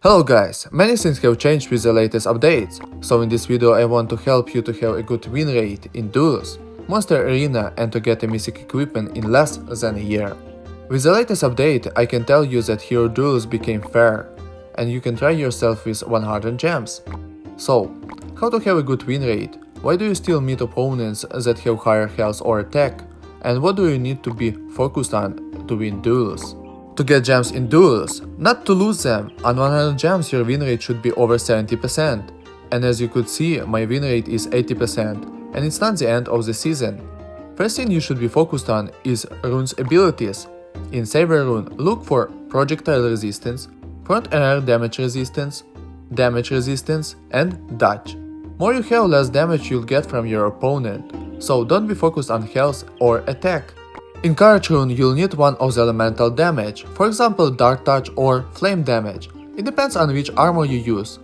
Hello guys, many things have changed with the latest updates, so in this video I want to help you to have a good win rate in duels, Monster Arena and to get a mythic equipment in less than a year. With the latest update I can tell you that hero duels became fair, and you can try yourself with 100 gems. So, how to have a good win rate? Why do you still meet opponents that have higher health or attack? And what do you need to be focused on to win duels? To get gems in duels, not to lose them. On 100 gems your win rate should be over 70%. And as you could see, my win rate is 80%, and it's not the end of the season. First thing you should be focused on is rune's abilities. In Saber rune, look for projectile resistance, front and rear damage resistance, and dodge. More you have, less damage you'll get from your opponent, so don't be focused on health or attack. In Courage rune you'll need one of the elemental damage, for example Dark Touch or Flame damage. It depends on which armor you use.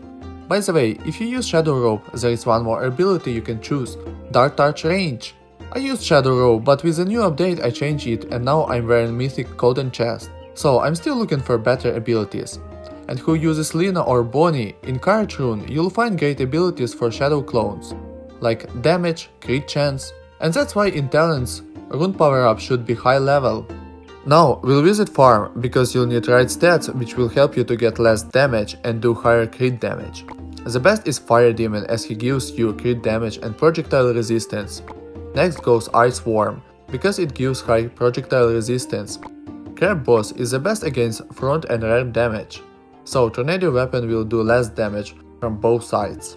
By the way, if you use Shadow Robe, there is one more ability you can choose, Dark Touch Range. I used Shadow Robe, but with the new update I changed it and now I'm wearing Mythic Golden Chest, so I'm still looking for better abilities. And who uses Lina or Bonnie, in Courage rune you'll find great abilities for Shadow clones, like damage, crit chance, and that's why in talents rune power-up should be high level. Now we'll visit farm, because you'll need right stats which will help you to get less damage and do higher crit damage. The best is Fire Demon, as he gives you crit damage and projectile resistance. Next goes Ice Worm, because it gives high projectile resistance. Crab Boss is the best against front and rear damage, so Tornado weapon will do less damage from both sides.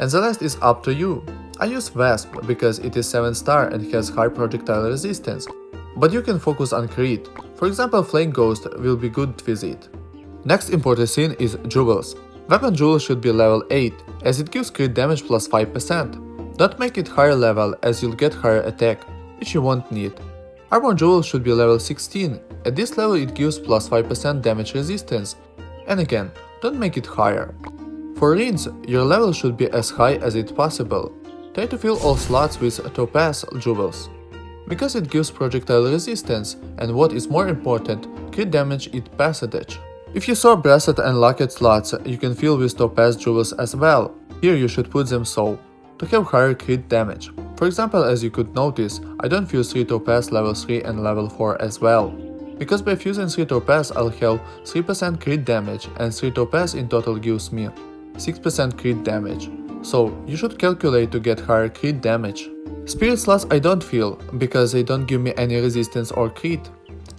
And the rest is up to you. I use Wasp because it is 7-star and has high projectile resistance, but you can focus on crit. For example, Flame Ghost will be good with it. Next important thing is Jewels. Weapon Jewel should be level 8, as it gives crit damage plus 5%. Don't make it higher level, as you'll get higher attack, which you won't need. Armor Jewel should be level 16, at this level it gives plus 5% damage resistance, and again, don't make it higher. For rings, your level should be as high as it possible. Try to fill all slots with Topaz Jewels, because it gives projectile resistance and, what is more important, crit damage in passage. If you saw bracelet and locket slots, you can fill with Topaz Jewels as well. Here you should put them so, to have higher crit damage. For example, as you could notice, I don't fuse 3 Topaz level 3 and level 4 as well, because by fusing 3 Topaz I'll have 3% crit damage, and 3 Topaz in total gives me 6% crit damage. So you should calculate to get higher crit damage. Spirit slots I don't fill, because they don't give me any resistance or crit.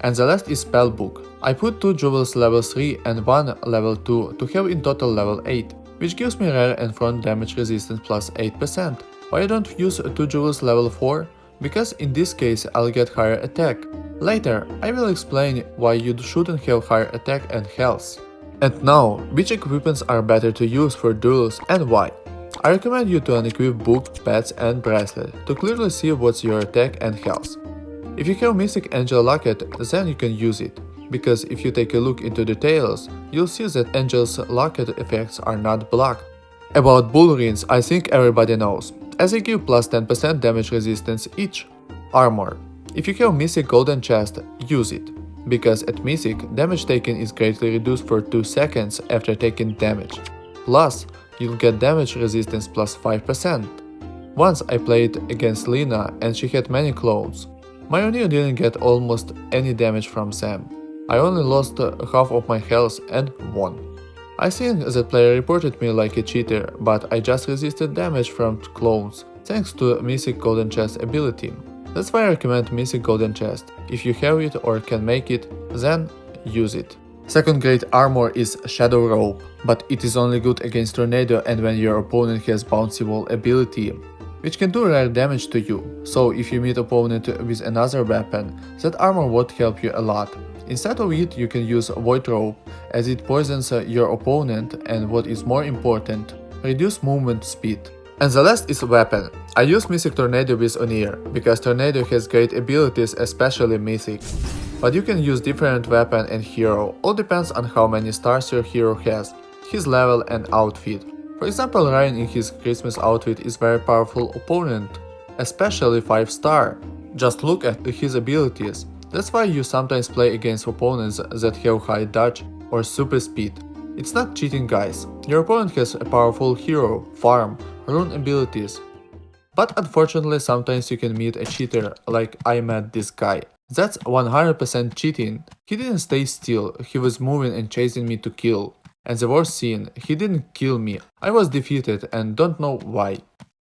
And the last is Spellbook. I put 2 jewels level 3 and 1 level 2 to have in total level 8, which gives me rear and front damage resistance plus 8%. Why I don't use 2 jewels level 4? Because in this case I'll get higher attack. Later I will explain why you shouldn't have higher attack and health. And now, which equipments are better to use for duels and why? I recommend you to unequip book, pets and bracelet to clearly see what's your attack and health. If you have Mythic Angel Locket, then you can use it, because if you take a look into details, you'll see that Angel's Locket effects are not blocked. About Bull Rings I think everybody knows, as they give plus 10% damage resistance each. Armor. If you have Mythic Golden Chest, use it, because at Mythic, damage taken is greatly reduced for 2 seconds after taking damage. Plus, you'll get damage resistance plus 5%. Once I played against Lina and she had many clones. My O'Neil didn't get almost any damage from them. I only lost half of my health and won. I think that player reported me like a cheater, but I just resisted damage from clones thanks to Mythic Golden Chest ability. That's why I recommend Mythic Golden Chest. If you have it or can make it, then use it. Second great armor is Shadow Robe, but it is only good against Tornado and when your opponent has Bouncy Wall ability, which can do rare damage to you, so if you meet opponent with another weapon, that armor won't help you a lot. Instead of it you can use Void Robe, as it poisons your opponent and, what is more important, reduce movement speed. And the last is weapon. I use Mythic Tornado with Onir, because Tornado has great abilities, especially Mythic. But you can use different weapon and hero, all depends on how many stars your hero has, his level and outfit. For example, Ryan in his Christmas outfit is very powerful opponent, especially 5-star. Just look at his abilities. That's why you sometimes play against opponents that have high dodge or super speed. It's not cheating, guys. Your opponent has a powerful hero, farm, rune abilities. But unfortunately sometimes you can meet a cheater like I met this guy. That's 100% cheating. He didn't stay still, he was moving and chasing me to kill. And the worst thing, he didn't kill me, I was defeated and don't know why.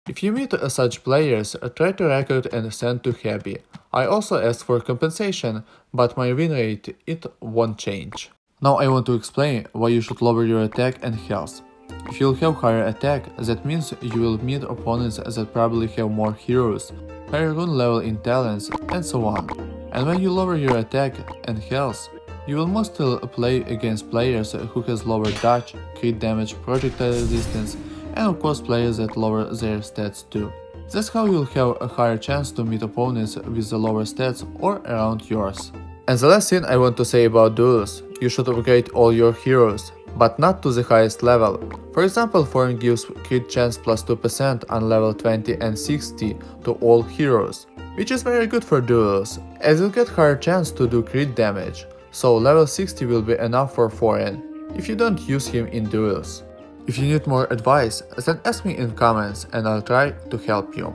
If you meet such players, try to record and send to Happy. I also asked for compensation, but my win rate, it won't change. Now I want to explain why you should lower your attack and health. If you'll have higher attack, that means you will meet opponents that probably have more heroes, higher rune level in talents, and so on. And when you lower your attack and health, you will mostly play against players who has lower dodge, crit damage, projectile resistance, and of course players that lower their stats too. That's how you'll have a higher chance to meet opponents with the lower stats or around yours. And the last thing I want to say about duels, you should upgrade all your heroes, but not to the highest level. For example, Thorn gives crit chance plus 2% on level 20 and 60 to all heroes, which is very good for duels, as you'll get higher chance to do crit damage, so level 60 will be enough for Thorin, if you don't use him in duels. If you need more advice, then ask me in comments and I'll try to help you.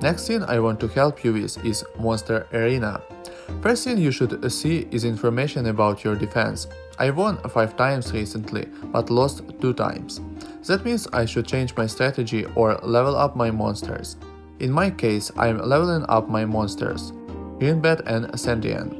Next thing I want to help you with is Monster Arena. First thing you should see is information about your defense. I won 5 times recently, but lost 2 times. That means I should change my strategy or level up my monsters. In my case, I'm leveling up my monsters, Greenbat and Sandian.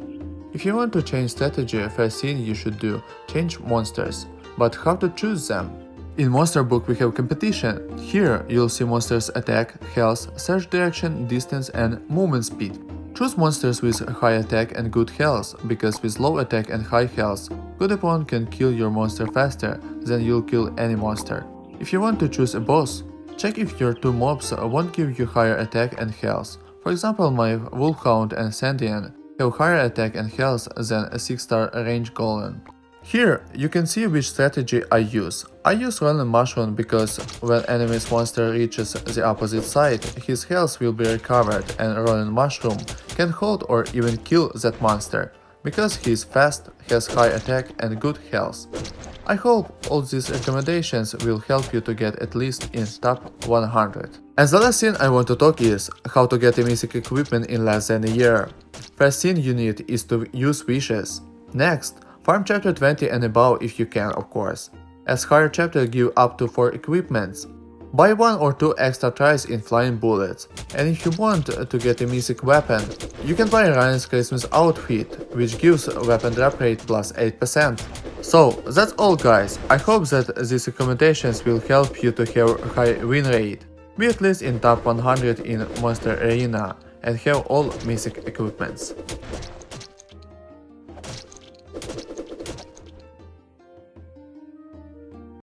If you want to change strategy, first thing you should do, change monsters. But how to choose them? In Monster Book we have competition. Here you'll see monsters attack, health, search direction, distance and movement speed. Choose monsters with high attack and good health, because with low attack and high health, good opponent can kill your monster faster than you'll kill any monster. If you want to choose a boss, check if your 2 mobs won't give you higher attack and health. For example, my Wolfhound and Sandian have higher attack and health than a 6-star range golem. Here you can see which strategy I use. I use Rolling Mushroom because when enemy's monster reaches the opposite side, his health will be recovered and Rolling Mushroom can hold or even kill that monster, because he is fast, has high attack and good health. I hope all these recommendations will help you to get at least in top 100. And the last thing I want to talk is how to get a mythic equipment in less than a year. First thing you need is to use wishes. Next, farm chapter 20 and above if you can, of course, as higher chapter give up to 4 equipments. Buy 1 or 2 extra tries in flying bullets, and if you want to get a mythic weapon, you can buy Ryan's Christmas outfit, which gives weapon drop rate plus 8%. So that's all, guys. I hope that these recommendations will help you to have a high win rate, be at least in top 100 in Monster Arena, and have all mythic equipments.